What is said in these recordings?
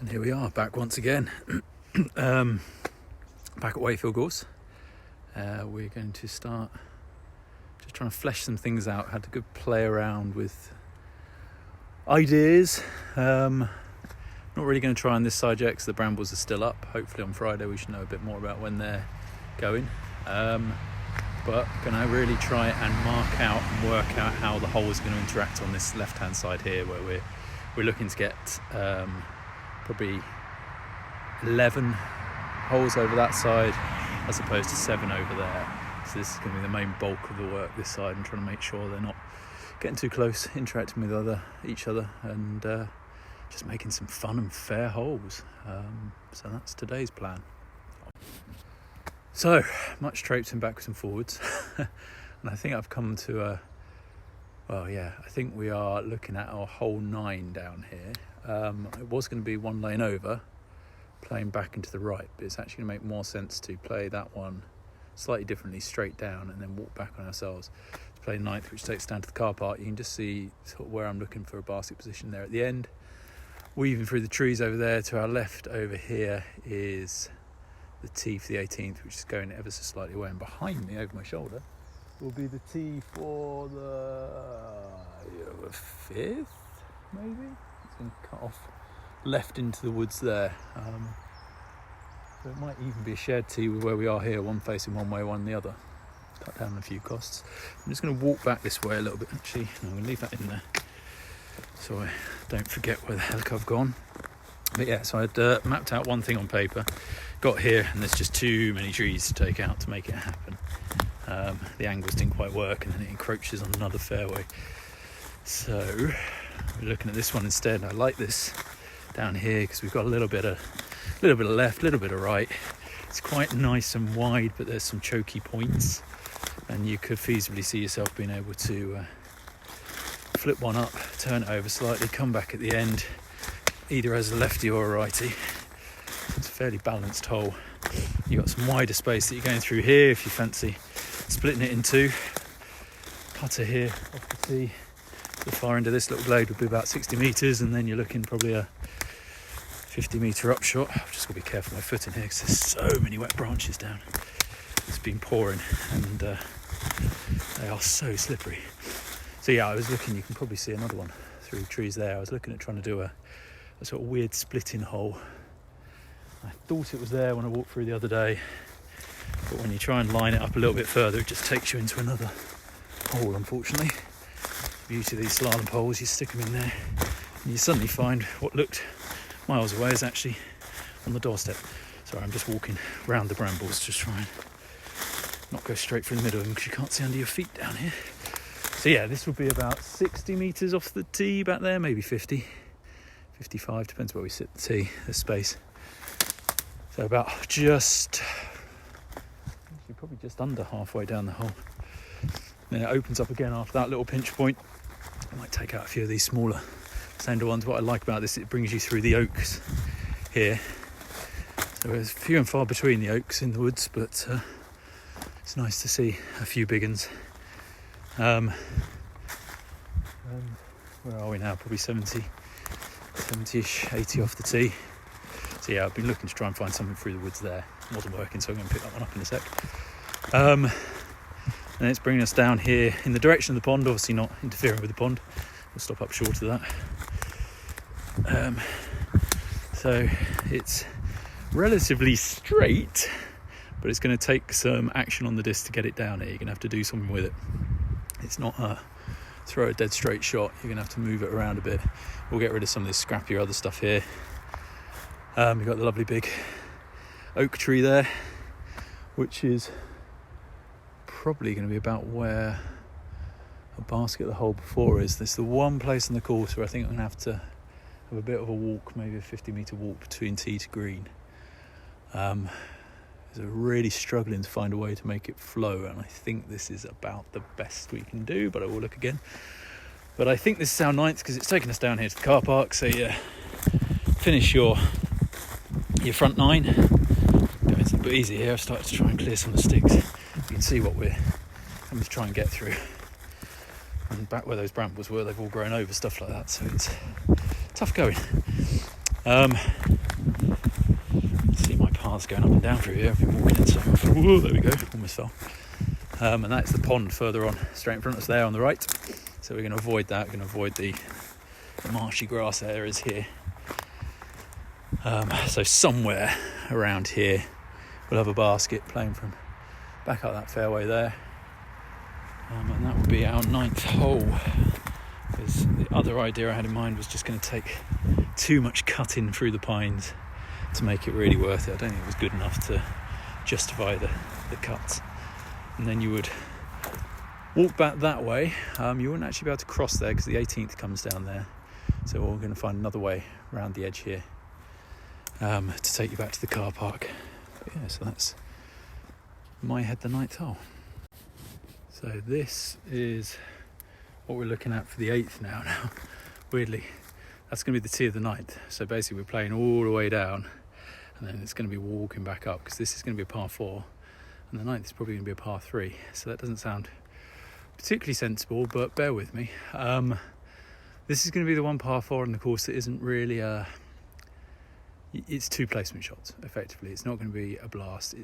And here we are, back once again, back at Wayfield Gorse. We're going to start just trying to flesh some things out. Had a good play around with ideas. Not really going to try on this side yet because the brambles are still up. Hopefully on Friday we should know a bit more about when they're going. But going to really try and mark out and work out how the hole is going to interact on this left-hand side here, where we're looking to get probably 11 holes over that side as opposed to 7 over there. So this is going to be the main bulk of the work this side, and trying to make sure they're not getting too close, interacting with each other, and just making some fun and fair holes. So that's today's plan. So much traipsing backwards and forwards, and I think I've come to I think we are looking at our hole 9 down here. It was going to be one lane over, playing back into the right, but it's actually going to make more sense to play that one slightly differently, straight down, and then walk back on ourselves to play 9th, which takes us down to the car park. You can just see sort of where I'm looking for a basket position there at the end. Weaving through the trees over there to our left over here is the tee for the 18th, which is going ever so slightly away, and behind me over my shoulder will be the tee for the 5th, maybe? It's going to cut off left into the woods there. So it might even be a shared tee with where we are here, one facing one way, one the other. Cut down a few costs. I'm just going to walk back this way a little bit, actually. No, I'm going to leave that in there so I don't forget where the heck I've gone. But yeah, so I'd mapped out one thing on paper, got here, and there's just too many trees to take out to make it happen. The angles didn't quite work, and then it encroaches on another fairway. So we're looking at this one instead. I like this down here because we've got a little bit of left, a little bit of right. It's quite nice and wide, but there's some choky points, and you could feasibly see yourself being able to flip one up, turn it over slightly, come back at the end, either as a lefty or a righty. It's a fairly balanced hole. You've got some wider space that you're going through here if you fancy splitting it in two. Putter here off the tee. The far end of this little glade would be about 60 metres, and then you're looking probably a 50 metre upshot. I've just got to be careful with my foot in here because there's so many wet branches down. It's been pouring, and they are so slippery. So yeah, I was looking, you can probably see another one through trees there. I was looking at trying to do a sort of weird splitting hole. I thought it was there when I walked through the other day, but when you try and line it up a little bit further, it just takes you into another hole, unfortunately. The beauty of these slalom poles, you stick them in there and you suddenly find what looked miles away is actually on the doorstep. Sorry, I'm just walking round the brambles, just try and not go straight through the middle of them because you can't see under your feet down here. So yeah, this would be about 60 metres off the tee back there, maybe 50, 55, depends where we sit the tee, there's space. So about probably just under halfway down the hole. Then it opens up again after that little pinch point. I might take out a few of these smaller sander ones. What I like about this, it brings you through the oaks here. So there's few and far between the oaks in the woods, but it's nice to see a few big ones. Where are we now? Probably 70-ish, 80 off the tee. So yeah, I've been looking to try and find something through the woods there. It wasn't working, so I'm going to pick that one up in a sec. And it's bringing us down here in the direction of the pond, obviously not interfering with the pond. We'll stop up short of that. So it's relatively straight, but it's going to take some action on the disc to get it down here. You're going to have to do something with it. It's not throw a dead straight shot. You're going to have to move it around a bit. We'll get rid of some of this scrappier other stuff here. We've got the lovely big oak tree there, which is probably going to be about where a basket of the hole before is. This is the one place on the course where I think I'm going to have a bit of a walk, maybe a 50-metre walk between tee to green. We're really struggling to find a way to make it flow, and I think this is about the best we can do, but I will look again. But I think this is our 9th because it's taken us down here to the car park. So yeah, finish your front 9. Going a little bit easy here. I've started to try and clear some of the sticks. You can see what we're having to try and get through. And back where those brambles were, they've all grown over, stuff like that. So it's tough going. See my paths going up and down through here. I've been walking it, so whoa, there we go, almost fell. And that's the pond further on, straight in front of us there on the right. So we're going to avoid that. We're going to avoid the marshy grass areas here. So somewhere around here we'll have a basket playing from back up that fairway there. And that would be our 9th hole. Because the other idea I had in mind was just going to take too much cutting through the pines to make it really worth it. I don't think it was good enough to justify the cuts. And then you would walk back that way. You wouldn't actually be able to cross there because the 18th comes down there. So we're going to find another way around the edge here to take you back to the car park. But yeah, so that's my head the 9th hole. So this is what we're looking at for the 8th now. Weirdly, that's going to be the tee of the 9th. So basically we're playing all the way down and then it's going to be walking back up because this is going to be a par 4 and the 9th is probably going to be a par 3. So that doesn't sound particularly sensible, but bear with me. This is going to be the one par 4 on the course that isn't really it's 2 placement shots effectively. It's not going to be a blast.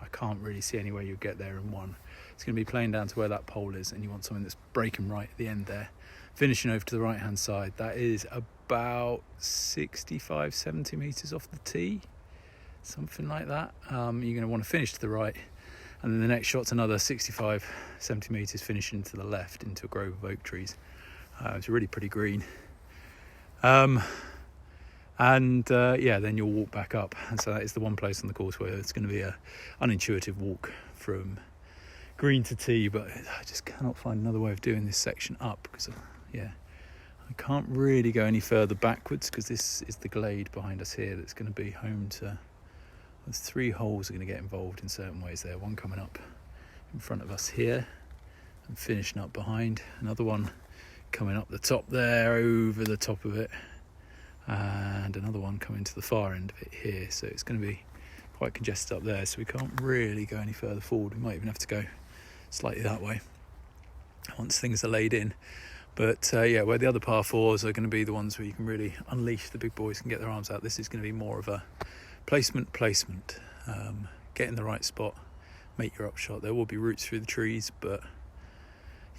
I can't really see any way you'll get there in one. It's going to be playing down to where that pole is and you want something that's breaking right at the end there, finishing over to the right hand side. That is about 65-70 metres off the tee, something like that. You're going to want to finish to the right, and then the next shot's another 65-70 metres finishing to the left into a grove of oak trees. It's really pretty green. Then you'll walk back up, and so that is the one place on the course where it's going to be a unintuitive walk from green to tee, but I just cannot find another way of doing this section up because I can't really go any further backwards because this is the glade behind us here that's going to be home to, there's 3 holes are going to get involved in certain ways there. One coming up in front of us here and finishing up behind, another one coming up the top there over the top of it, and another one coming to the far end of it here. So it's going to be quite congested up there, so we can't really go any further forward. We might even have to go slightly that way once things are laid in. But where the other par 4s are going to be the ones where you can really unleash the big boys and get their arms out, this is going to be more of a placement. Get in the right spot, make your upshot. There will be roots through the trees, but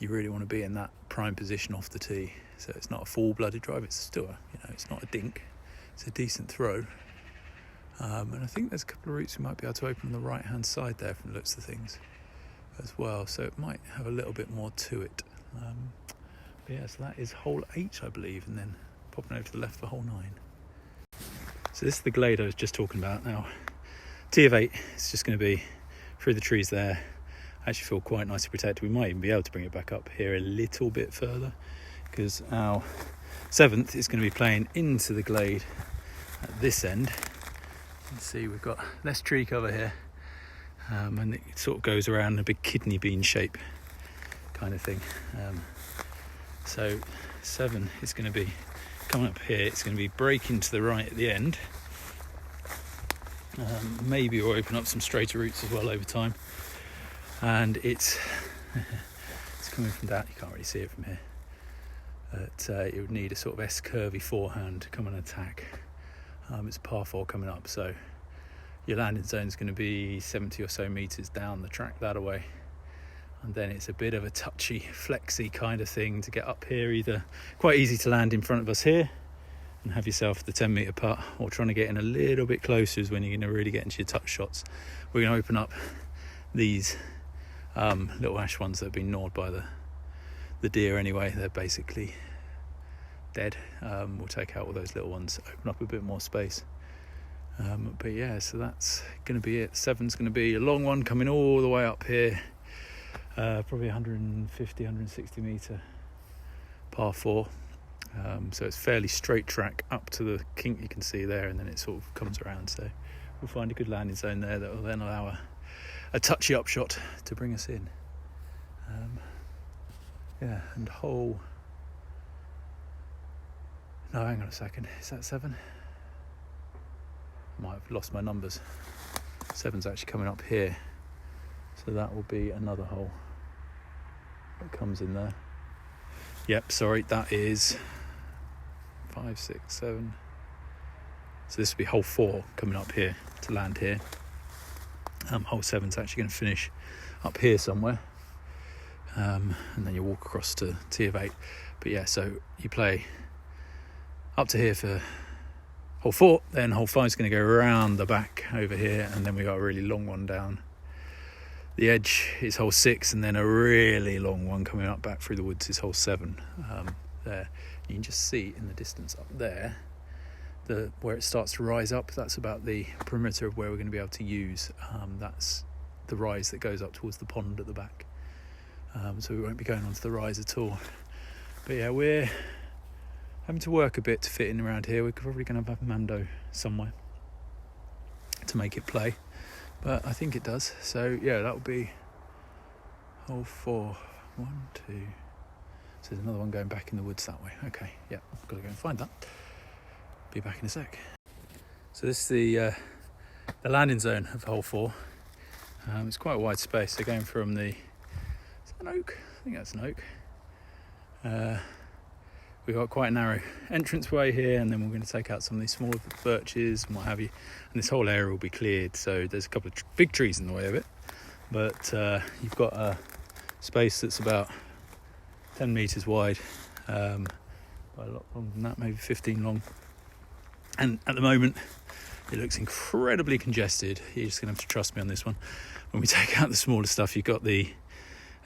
you really want to be in that prime position off the tee. So it's not a full-blooded drive, it's still it's not a dink, it's a decent throw. And I think there's a couple of routes we might be able to open on the right hand side there from the looks of things as well, so it might have a little bit more to it. So that is hole 8 I believe, and then popping over to the left for hole 9. So this is the glade I was just talking about. Now tee of 8, it's just going to be through the trees there. I actually feel quite nicely protected. We might even be able to bring it back up here a little bit further because our 7th is going to be playing into the glade at this end. You can see we've got less tree cover here, and it sort of goes around in a big kidney bean shape kind of thing. So 7 is going to be coming up here. It's going to be breaking to the right at the end. Maybe we'll open up some straighter routes as well over time. And it's coming from that. You can't really see it from here. But it would need a sort of S-curvy forehand to come and attack. It's a par 4 coming up, so your landing zone is going to be 70 or so metres down the track that way, and then it's a bit of a touchy, flexy kind of thing to get up here. Either quite easy to land in front of us here and have yourself the 10 metre putt, or trying to get in a little bit closer is when you're going to really get into your touch shots. We're going to open up these little ash ones that have been gnawed by the deer anyway. They're basically dead. We'll take out all those little ones, open up a bit more space. But yeah, so that's going to be it. 7's going to be a long one coming all the way up here, probably 150, 160 metre par 4. So it's fairly straight track up to the kink you can see there, and then it sort of comes around. So we'll find a good landing zone there that will then allow a touchy upshot to bring us in. And hole... No, hang on a second. Is that 7? Might have lost my numbers. 7's actually coming up here, so that will be another hole that comes in there. Yep, sorry, that is 5, 6, 7. So this will be hole 4 coming up here to land here. Hole 7's actually going to finish up here somewhere, and then you walk across to tee of 8. But yeah, so you play up to here for hole 4, then hole 5 is going to go around the back over here, and then we got a really long one down the edge is hole 6, and then a really long one coming up back through the woods is hole 7. There you can just see in the distance up there where it starts to rise up. That's about the perimeter of where we're going to be able to use. That's the rise that goes up towards the pond at the back, so we won't be going onto the rise at all. But yeah, we're having to work a bit to fit in around here. We're probably going to have Mando somewhere to make it play, but I think it does. So yeah, that will be hole 4. 1, 2. So there's another one going back in the woods that way. Okay, yeah, I've got to go and find that. Be back in a sec. So this is the landing zone of hole 4. It's quite a wide space. They're going from the... Is that an oak? I think that's an oak. We've got quite a narrow entranceway here, and then we're going to take out some of these smaller birches and what have you. And this whole area will be cleared, so there's a couple of big trees in the way of it. But you've got a space that's about 10 metres wide, by a lot longer than that, maybe 15 long. And at the moment, it looks incredibly congested. You're just going to have to trust me on this one. When we take out the smaller stuff, you've got the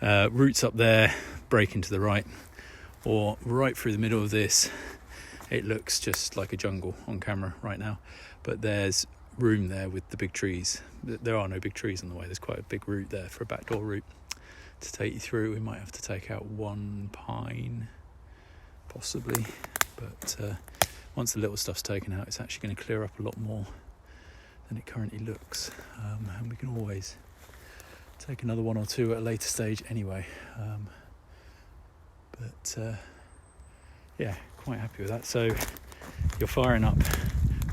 roots up there, breaking to the right, or right through the middle of this. It looks just like a jungle on camera right now, but there's room there with the big trees. There are no big trees in the way. There's quite a big route there for a backdoor route to take you through. We might have to take out one pine, possibly, but once the little stuff's taken out, it's actually going to clear up a lot more than it currently looks, and we can always take another 1 or 2 at a later stage anyway. Yeah, quite happy with that. So you're firing up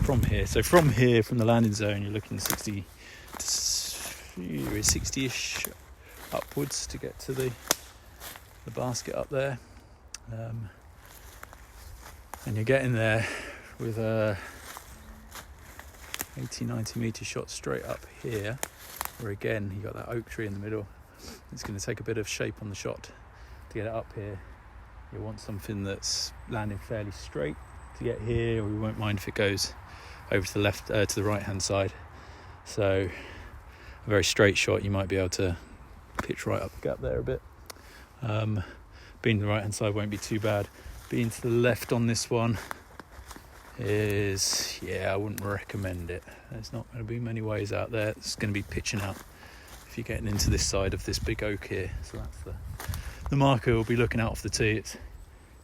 from here. So from here, from the landing zone, you're looking 60-ish upwards to get to the basket up there. And you're getting there with a 80-90 metre shot straight up here, where again you got that oak tree in the middle. It's going to take a bit of shape on the shot to get it up here. You want something that's landing fairly straight to get here, or we won't mind if it goes over to the left, to the right hand side. So a very straight shot, you might be able to pitch right up the gap there a bit. Being the right hand side won't be too bad. Being to the left on this one is, yeah, I wouldn't recommend it. There's not going to be many ways out there. It's going to be pitching out if you're getting into this side of this big oak here. So that's the marker we'll be looking out off the tee. It's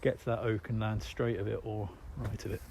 get to that oak and land straight of it or right of it.